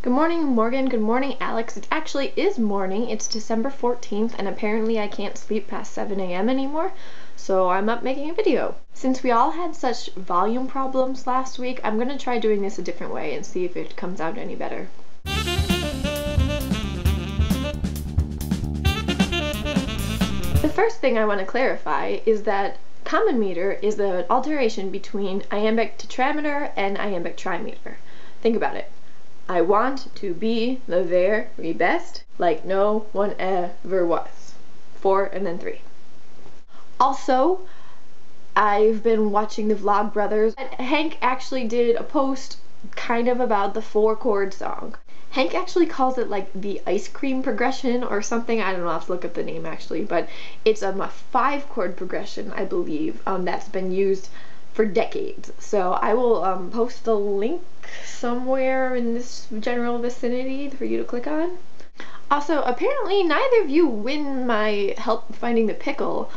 Good morning, Morgan. Good morning, Alex. It actually is morning. It's December 14th, and apparently I can't sleep past 7 a.m. anymore, so I'm up making a video. Since we all had such volume problems last week, I'm gonna try doing this a different way and see if it comes out any better. The first thing I want to clarify is that common meter is the alteration between iambic tetrameter and iambic trimeter. Think about it. I want to be the very best, like no one ever was. 4 and then 3. Also, I've been watching the Vlogbrothers. Hank actually did a post kind of about the 4-chord song. Hank actually calls it like the ice cream progression or something. I don't know, I'll have to look up the name actually, but it's a 5-chord progression, I believe, that's been used for decades. So I will post a link somewhere in this general vicinity for you to click on. Also, apparently neither of you win my help finding the pickle.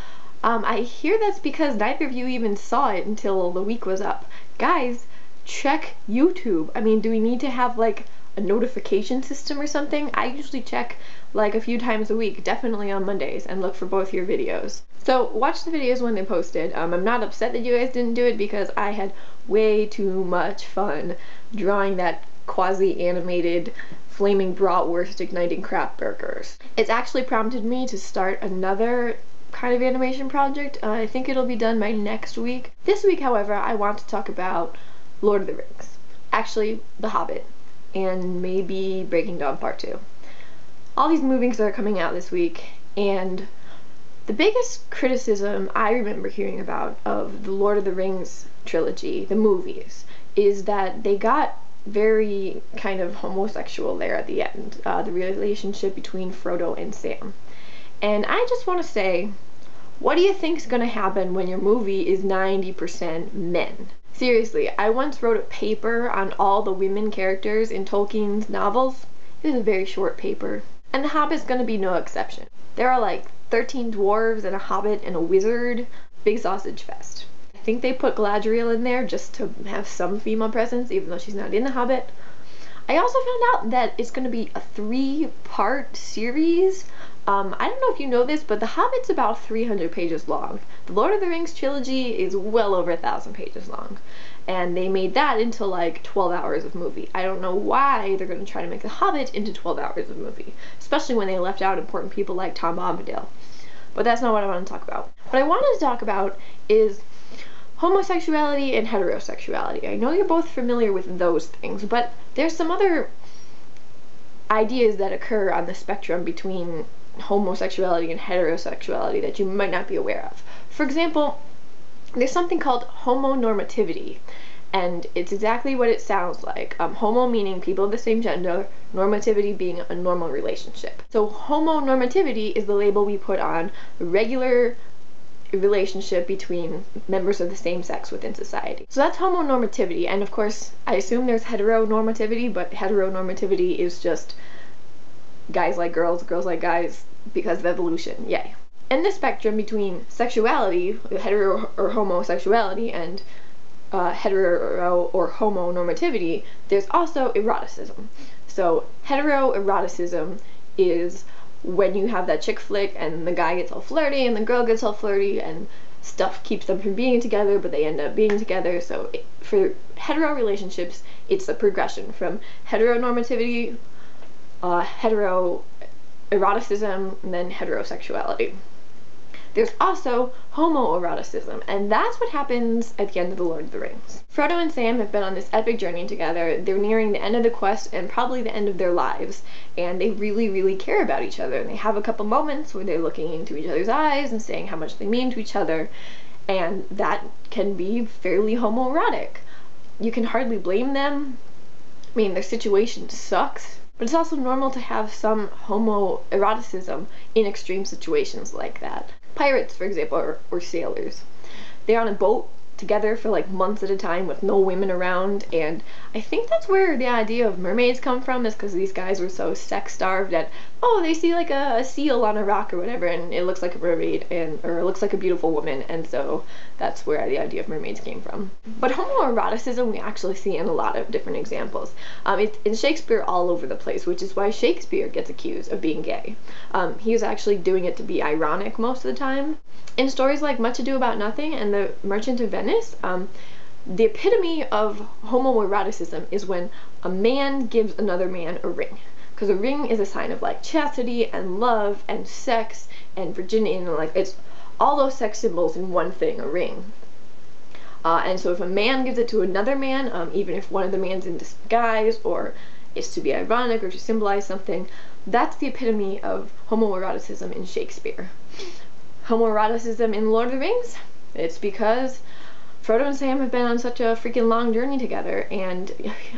I hear that's because neither of you even saw it until the week was up. Guys, check YouTube. I mean, do we need to have like a notification system or something? I usually check like a few times a week, definitely on Mondays, and look for both your videos. So watch the videos when they're posted. I'm not upset that you guys didn't do it because I had way too much fun drawing that quasi-animated flaming bratwurst igniting crap burgers. It's actually prompted me to start another kind of animation project. I think it'll be done by next week. This week, however, I want to talk about Lord of the Rings. Actually, The Hobbit, and maybe Breaking Dawn Part 2. All these movies are coming out this week, and the biggest criticism I remember hearing about of the Lord of the Rings trilogy, the movies, is that they got very kind of homosexual there at the end, the relationship between Frodo and Sam. And I just want to say, what do you think is going to happen when your movie is 90% men? Seriously, I once wrote a paper on all the women characters in Tolkien's novels. It was a very short paper. And The Hobbit's gonna be no exception. There are like 13 dwarves and a hobbit and a wizard. Big sausage fest. I think they put Galadriel in there just to have some female presence, even though she's not in The Hobbit. I also found out that it's gonna be a 3-part series. I don't know if you know this, but The Hobbit's about 300 pages long. The Lord of the Rings trilogy is well over 1,000 pages long. And they made that into like 12 hours of movie. I don't know why they're going to try to make The Hobbit into 12 hours of movie, especially when they left out important people like Tom Bombadil. But that's not what I want to talk about. What I wanted to talk about is homosexuality and heterosexuality. I know you're both familiar with those things, but there's some other ideas that occur on the spectrum between homosexuality and heterosexuality that you might not be aware of. For example, there's something called homonormativity, and it's exactly what it sounds like. Homo meaning people of the same gender, normativity being a normal relationship. So homonormativity is the label we put on a regular relationship between members of the same sex within society. So that's homonormativity, and of course I assume there's heteronormativity, but heteronormativity is just guys like girls, girls like guys because of evolution. Yay. In the spectrum between sexuality, hetero or homosexuality, and hetero or homonormativity, there's also eroticism. So heteroeroticism is when you have that chick flick and the guy gets all flirty and the girl gets all flirty and stuff keeps them from being together, but they end up being together. So for hetero relationships, it's a progression from heteronormativity, heteroeroticism, and then heterosexuality. There's also homoeroticism, and that's what happens at the end of The Lord of the Rings. Frodo and Sam have been on this epic journey together. They're nearing the end of the quest and probably the end of their lives, and they really, really care about each other. And they have a couple moments where they're looking into each other's eyes and saying how much they mean to each other, and that can be fairly homoerotic. You can hardly blame them. I mean, their situation sucks, but it's also normal to have some homoeroticism in extreme situations like that. Pirates, for example, or sailors. They're on a boat together for like months at a time with no women around. And I think that's where the idea of mermaids come from, is because these guys were so sex starved that, oh, they see like a seal on a rock or whatever and it looks like a mermaid, and or it looks like a beautiful woman, and so that's where the idea of mermaids came from. But homoeroticism we actually see in a lot of different examples. It's in Shakespeare all over the place, which is why Shakespeare gets accused of being gay. He was actually doing it to be ironic most of the time. In stories like Much Ado About Nothing and The Merchant of Venice, the epitome of homoeroticism is when a man gives another man a ring. Because a ring is a sign of like chastity and love and sex and virginity, and like it's all those sex symbols in one thing, a ring. And so if a man gives it to another man, even if one of the man's in disguise or is to be ironic or to symbolize something, that's the epitome of homoeroticism in Shakespeare. Homoeroticism in Lord of the Rings? It's because Frodo and Sam have been on such a freaking long journey together, and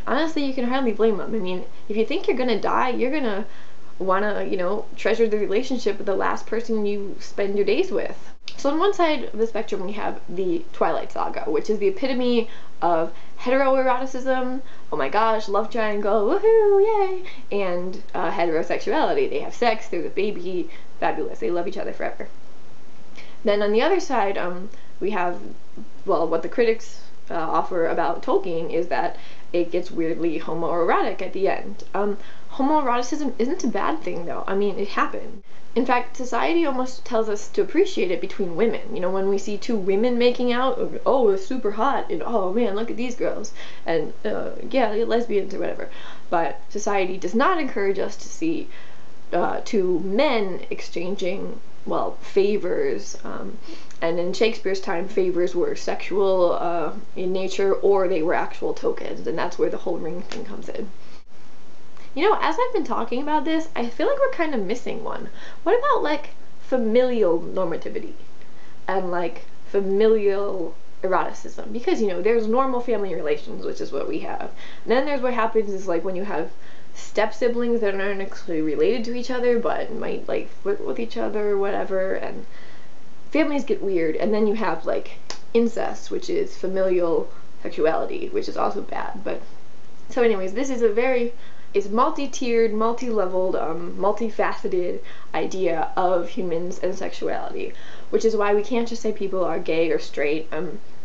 honestly, you can hardly blame them. I mean, if you think you're gonna die, you're gonna wanna, you know, treasure the relationship with the last person you spend your days with. So on one side of the spectrum we have the Twilight Saga, which is the epitome of heteroeroticism, oh my gosh, love triangle, woohoo, yay, and heterosexuality. They have sex, there's a baby, fabulous, they love each other forever. Then on the other side, we have, well, what the critics offer about Tolkien is that it gets weirdly homoerotic at the end. Homoeroticism isn't a bad thing, though. I mean, it happened. In fact, society almost tells us to appreciate it between women. You know, when we see two women making out, oh, it's super hot, and oh man, look at these girls, and yeah, lesbians or whatever. But society does not encourage us to see two men exchanging, well, favors, and in Shakespeare's time, favors were sexual in nature, or they were actual tokens, and that's where the whole ring thing comes in. You know, as I've been talking about this, I feel like we're kind of missing one. What about, like, familial normativity and, like, familial eroticism? Because, you know, there's normal family relations, which is what we have. And then there's what happens is, like, when you have step-siblings that aren't actually related to each other, but might, like, flirt with each other or whatever, and families get weird. And then you have, like, incest, which is familial sexuality, which is also bad. But, so anyways, this is a very... it's multi-tiered, multi-leveled, multifaceted idea of humans and sexuality, which is why we can't just say people are gay or straight.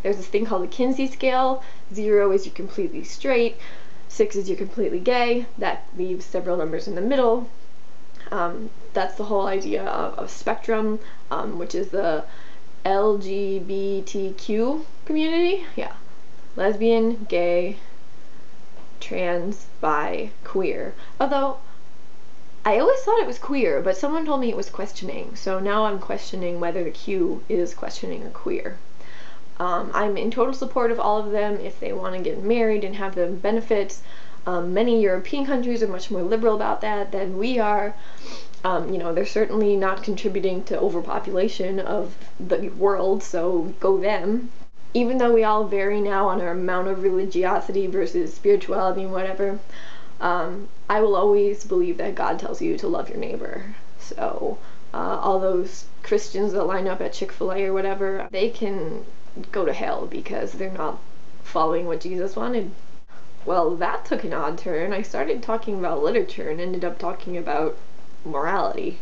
There's this thing called the Kinsey scale. 0 is you're completely straight, 6 is you're completely gay. That leaves several numbers in the middle. That's the whole idea of spectrum, which is the LGBTQ community. Yeah, lesbian, gay, trans, bi, queer. Although, I always thought it was queer, but someone told me it was questioning, so now I'm questioning whether the Q is questioning or queer. I'm in total support of all of them if they want to get married and have the benefits. Many European countries are much more liberal about that than we are. You know, they're certainly not contributing to overpopulation of the world, so go them. Even though we all vary now on our amount of religiosity versus spirituality and whatever, I will always believe that God tells you to love your neighbor. So all those Christians that line up at Chick-fil-A or whatever, they can go to hell because they're not following what Jesus wanted. Well, that took an odd turn. I started talking about literature and ended up talking about morality.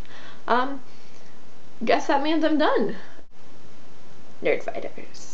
Guess that means I'm done. Nerdfighters.